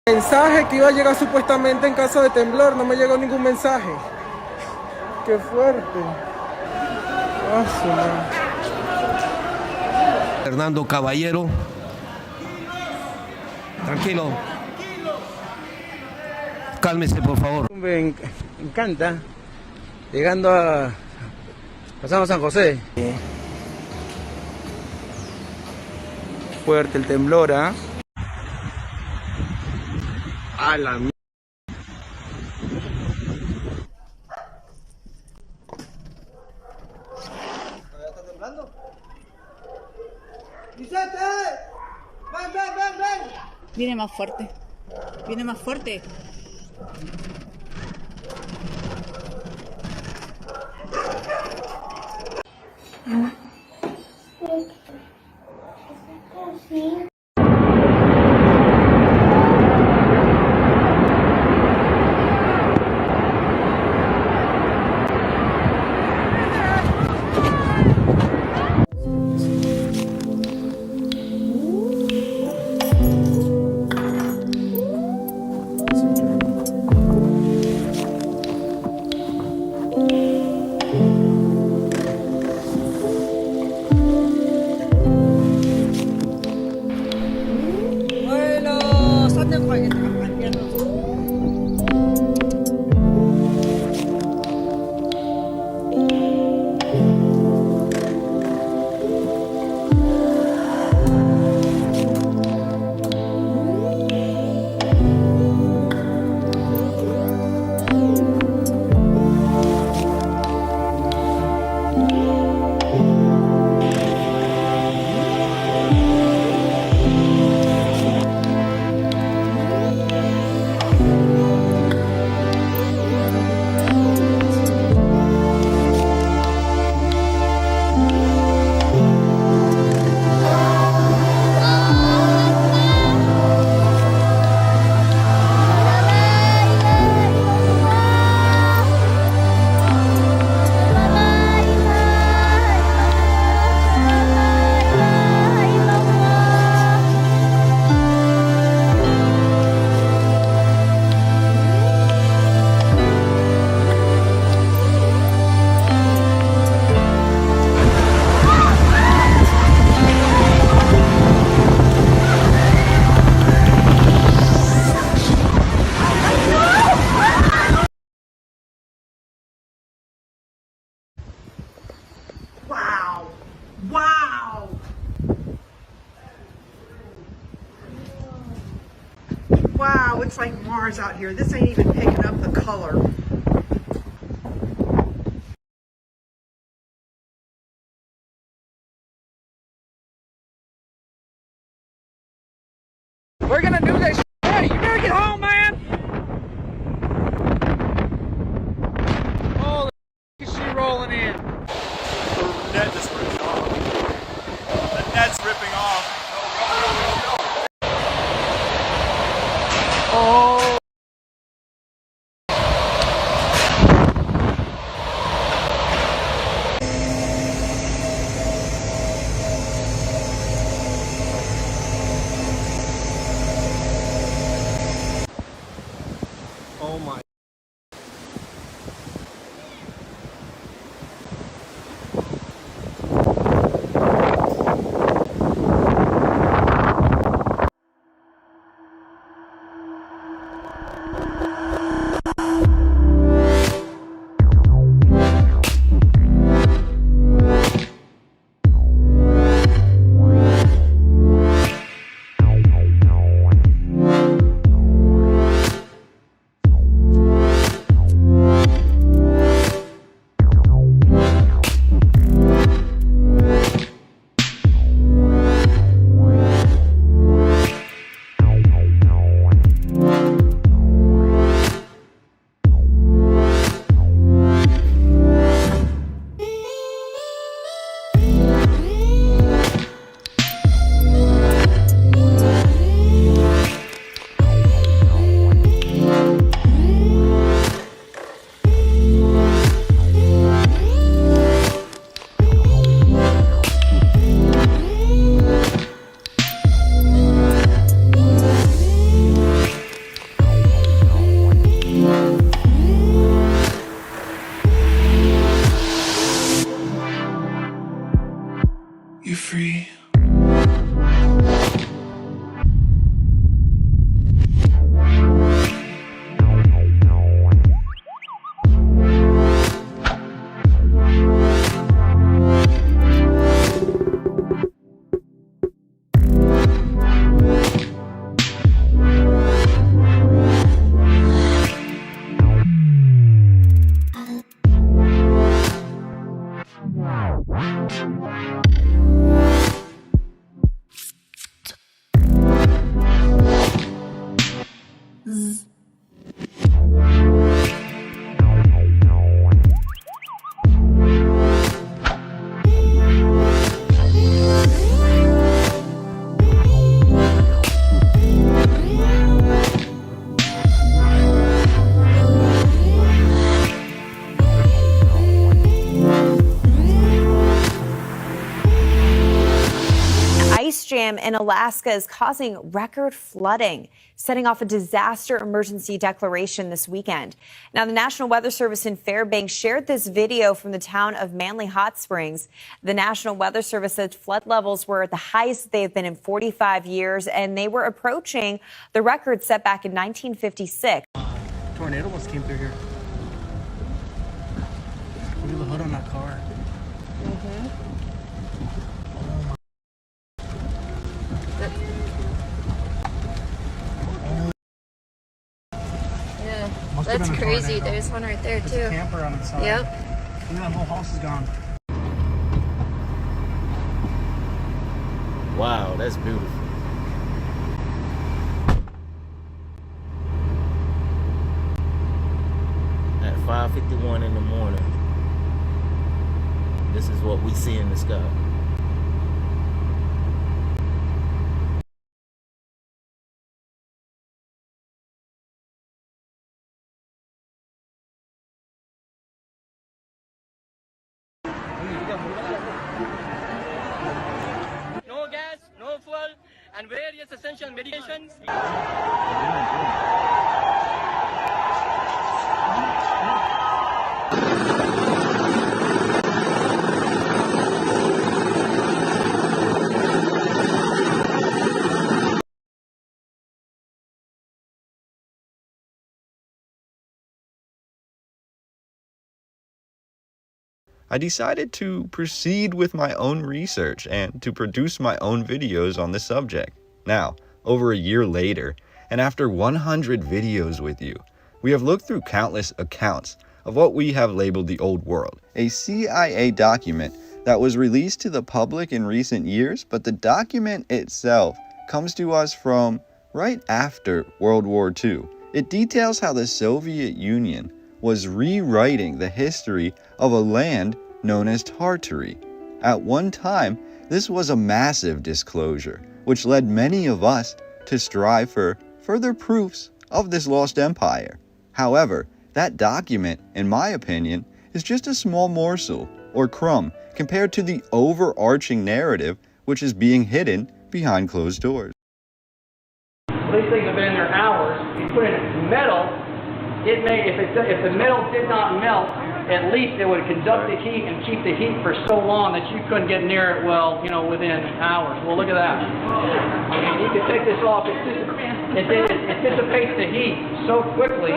Mensaje que iba a llegar supuestamente en caso de temblor, no me llegó ningún mensaje. Qué fuerte. Ah, su madre. Fernando Caballero. Tranquilo. Cálmese, por favor. Me encanta. Llegando a... Pasamos San José. Fuerte el temblor, ¿ah? A la mierda. ¿Está temblando? ¡Vicente! ¡Ven, ven, ven, ven! Viene más fuerte. Viene más fuerte. Wow! Wow! Wow, it's like Mars out here. This ain't even picking up the color. We're gonna do this. Hey, you better get home, man. Holy is she rolling in? The net is ripping off. The net's ripping off. Oh. in Alaska is causing record flooding, setting off a disaster emergency declaration this weekend. Now, the National Weather Service in Fairbanks shared this video from the town of Manly Hot Springs. The National Weather Service said flood levels were at the highest they've been in 45 years, and they were approaching the record set back in 1956. Tornado almost came through here. Look at the hood on that car. Yeah, Must have that's been a crazy. tornado. There's one right there There's too. a camper on the side. Yep. Look at that whole house is gone. Wow, that's beautiful. At 5:51 in the morning, this is what we see in the sky. No gas, no fuel, and various essential medications. I decided to proceed with my own research and to produce my own videos on the subject. Now, over a year later, and after 100 videos with you, we have looked through countless accounts of what we have labeled the Old World, a CIA document that was released to the public in recent years, but the document itself comes to us from right after World War II. It details how the Soviet Union was rewriting the history of a land known as Tartary. At one time, this was a massive disclosure, which led many of us to strive for further proofs of this lost empire. However, that document, in my opinion, is just a small morsel or crumb compared to the overarching narrative which is being hidden behind closed doors. These things have been in there hours. You put in metal, it may, if the metal did not melt, at least it would conduct the heat and keep the heat for so long that you couldn't get near it, well, you know, within hours. Well, look at that. I mean, you can take this off. It dissipates the heat so quickly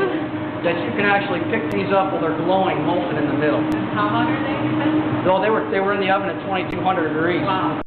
that you can actually pick these up while they're glowing, molten in the middle. How hot are they? No, they were in the oven at 2,200 degrees. Wow.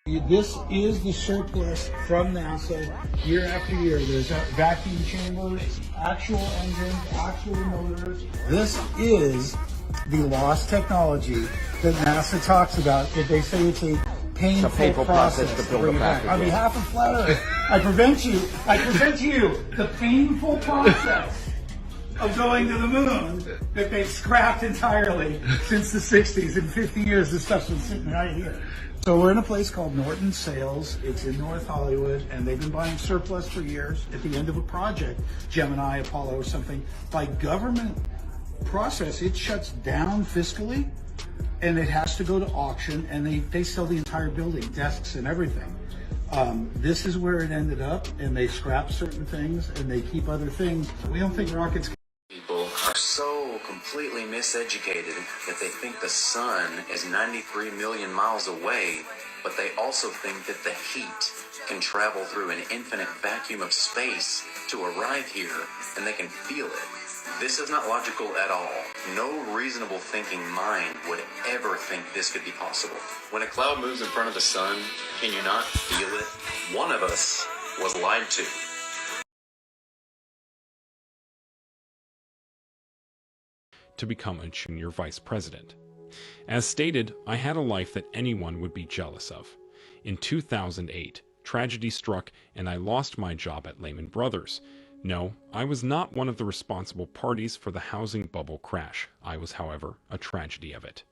This is the surplus from NASA year after year. There's vacuum chambers, actual engines, actual motors. This is the lost technology that NASA talks about, that they say it's a painful process to build a package. On behalf of Flat Earth, I present to you the painful process of going to the moon that they've scrapped entirely since the 60s. In 50 years, this stuff's been sitting right here. So we're in a place called Norton Sales. It's in North Hollywood, and they've been buying surplus for years. At the end of a project, Gemini, Apollo, or something, by government process, it shuts down fiscally, and it has to go to auction, and they sell the entire building, desks and everything. This is where it ended up, and they scrap certain things, and they keep other things. We don't think rockets... People are so completely miseducated that they think the sun is 93 million miles away, but they also think that the heat can travel through an infinite vacuum of space to arrive here, and they can feel it. This is not logical at all. No reasonable thinking mind would ever think this could be possible. When a cloud moves in front of the sun, can you not feel it? One of us was lied to. To become a junior vice president. As stated, I had a life that anyone would be jealous of. In 2008, tragedy struck and I lost my job at Lehman Brothers. No, I was not one of the responsible parties for the housing bubble crash. I was, however, a tragedy of it.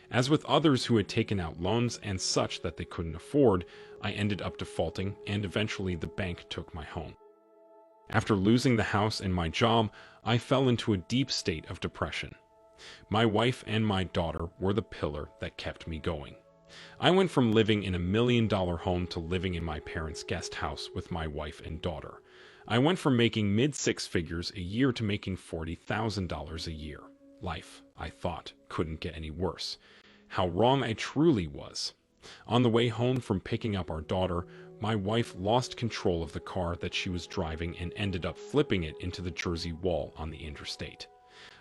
As with others who had taken out loans and such that they couldn't afford, I ended up defaulting and eventually the bank took my home. After losing the house and my job, I fell into a deep state of depression. My wife and my daughter were the pillar that kept me going. I went from living in $1 million home to living in my parents' guest house with my wife and daughter. I went from making mid-six figures a year to making $40,000 a year. Life, I thought, couldn't get any worse. How wrong I truly was. On the way home from picking up our daughter, my wife lost control of the car that she was driving and ended up flipping it into the Jersey wall on the interstate.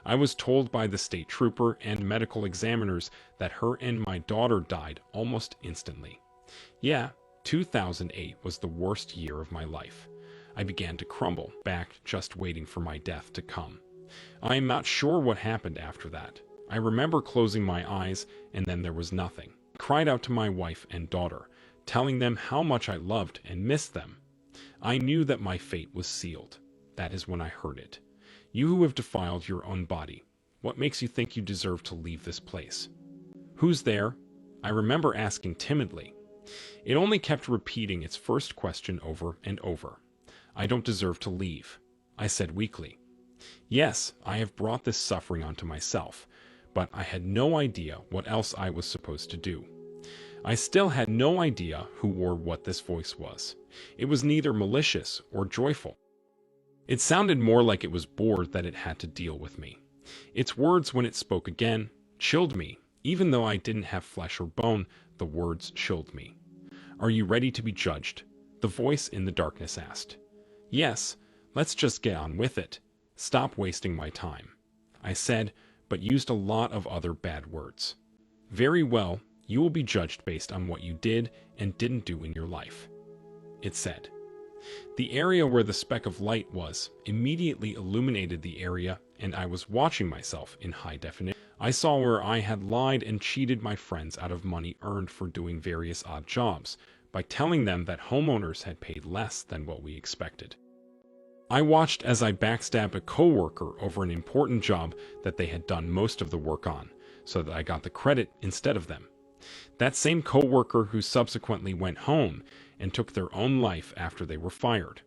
I was told by the state trooper and medical examiners that her and my daughter died almost instantly. Yeah, 2008 was the worst year of my life. I began to crumble, back just waiting for my death to come. I am not sure what happened after that. I remember closing my eyes and then there was nothing. I cried out to my wife and daughter, telling them how much I loved and missed them. I knew that my fate was sealed. That is when I heard it. You who have defiled your own body, what makes you think you deserve to leave this place? Who's there? I remember asking timidly. It only kept repeating its first question over and over. I don't deserve to leave, I said weakly. Yes, I have brought this suffering onto myself, but I had no idea what else I was supposed to do. I still had no idea who or what this voice was. It was neither malicious or joyful. It sounded more like it was bored that it had to deal with me. Its words, when it spoke again, chilled me. Even though I didn't have flesh or bone, the words chilled me. Are you ready to be judged? The voice in the darkness asked. Yes, let's just get on with it. Stop wasting my time. I said, but used a lot of other bad words. Very well, you will be judged based on what you did and didn't do in your life. It said. The area where the speck of light was immediately illuminated the area, and I was watching myself in high definition. I saw where I had lied and cheated my friends out of money earned for doing various odd jobs by telling them that homeowners had paid less than what we expected. I watched as I backstabbed a coworker over an important job that they had done most of the work on, so that I got the credit instead of them. That same coworker who subsequently went home and took their own life after they were fired.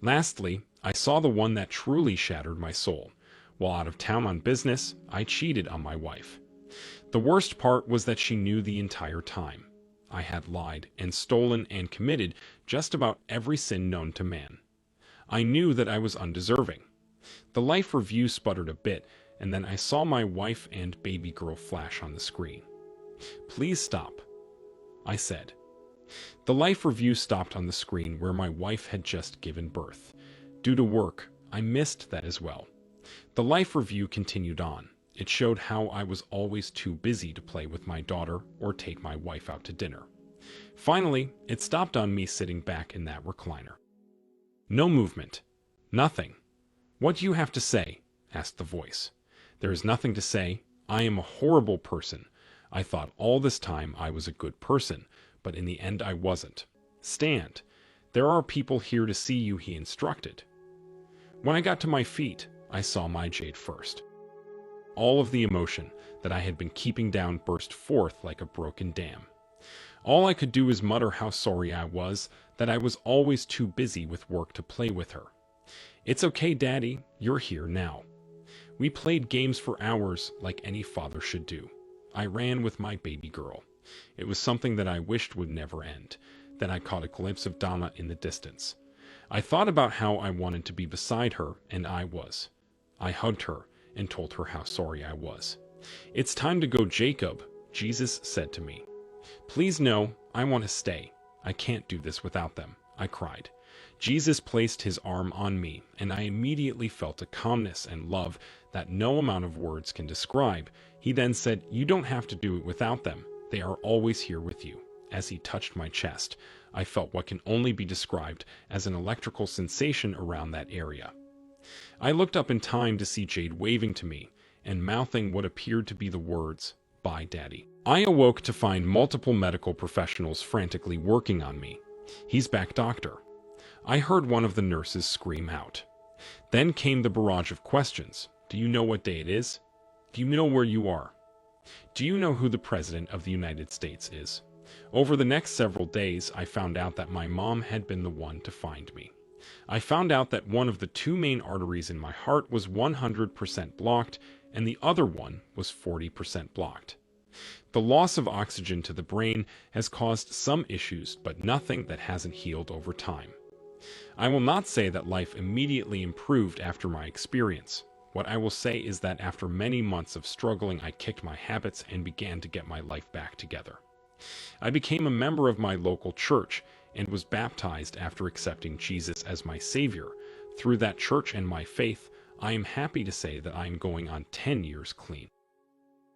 Lastly, I saw the one that truly shattered my soul. While out of town on business, I cheated on my wife. The worst part was that she knew the entire time. I had lied and stolen and committed just about every sin known to man. I knew that I was undeserving. The life review sputtered a bit, and then I saw my wife and baby girl flash on the screen. Please stop, I said. The life review stopped on the screen where my wife had just given birth. Due to work, I missed that as well. The life review continued on. It showed how I was always too busy to play with my daughter or take my wife out to dinner. Finally, it stopped on me sitting back in that recliner. No movement. Nothing. What do you have to say? Asked the voice. There is nothing to say. I am a horrible person. I thought all this time I was a good person, but in the end I wasn't. Stand. There are people here to see you, he instructed. When I got to my feet, I saw my Jade first. All of the emotion that I had been keeping down burst forth like a broken dam. All I could do was mutter how sorry I was, that I was always too busy with work to play with her. It's okay, Daddy, you're here now. We played games for hours like any father should do. I ran with my baby girl. It was something that I wished would never end. Then I caught a glimpse of Donna in the distance. I thought about how I wanted to be beside her, and I was. I hugged her and told her how sorry I was. It's time to go, Jacob, Jesus said to me. Please no, I want to stay. I can't do this without them, I cried. Jesus placed his arm on me, and I immediately felt a calmness and love that no amount of words can describe. He then said, you don't have to do it without them. They are always here with you. As he touched my chest, I felt what can only be described as an electrical sensation around that area. I looked up in time to see Jade waving to me and mouthing what appeared to be the words, "Bye, Daddy." I awoke to find multiple medical professionals frantically working on me. He's back, doctor. I heard one of the nurses scream out. Then came the barrage of questions. Do you know what day it is? Do you know where you are? Do you know who the President of the United States is? Over the next several days, I found out that my mom had been the one to find me. I found out that one of the two main arteries in my heart was 100% blocked, and the other one was 40% blocked. The loss of oxygen to the brain has caused some issues, but nothing that hasn't healed over time. I will not say that life immediately improved after my experience. What I will say is that after many months of struggling, I kicked my habits and began to get my life back together. I became a member of my local church and was baptized after accepting Jesus as my Savior. Through that church and my faith, I am happy to say that I am going on 10 years clean.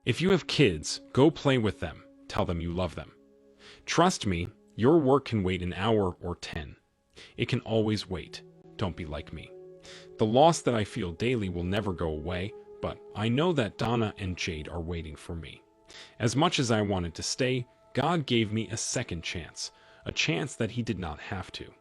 If you have kids, go play with them. Tell them you love them. Trust me, your work can wait an hour or 10. It can always wait. Don't be like me. The loss that I feel daily will never go away, but I know that Donna and Jade are waiting for me. As much as I wanted to stay, God gave me a second chance, a chance that he did not have to.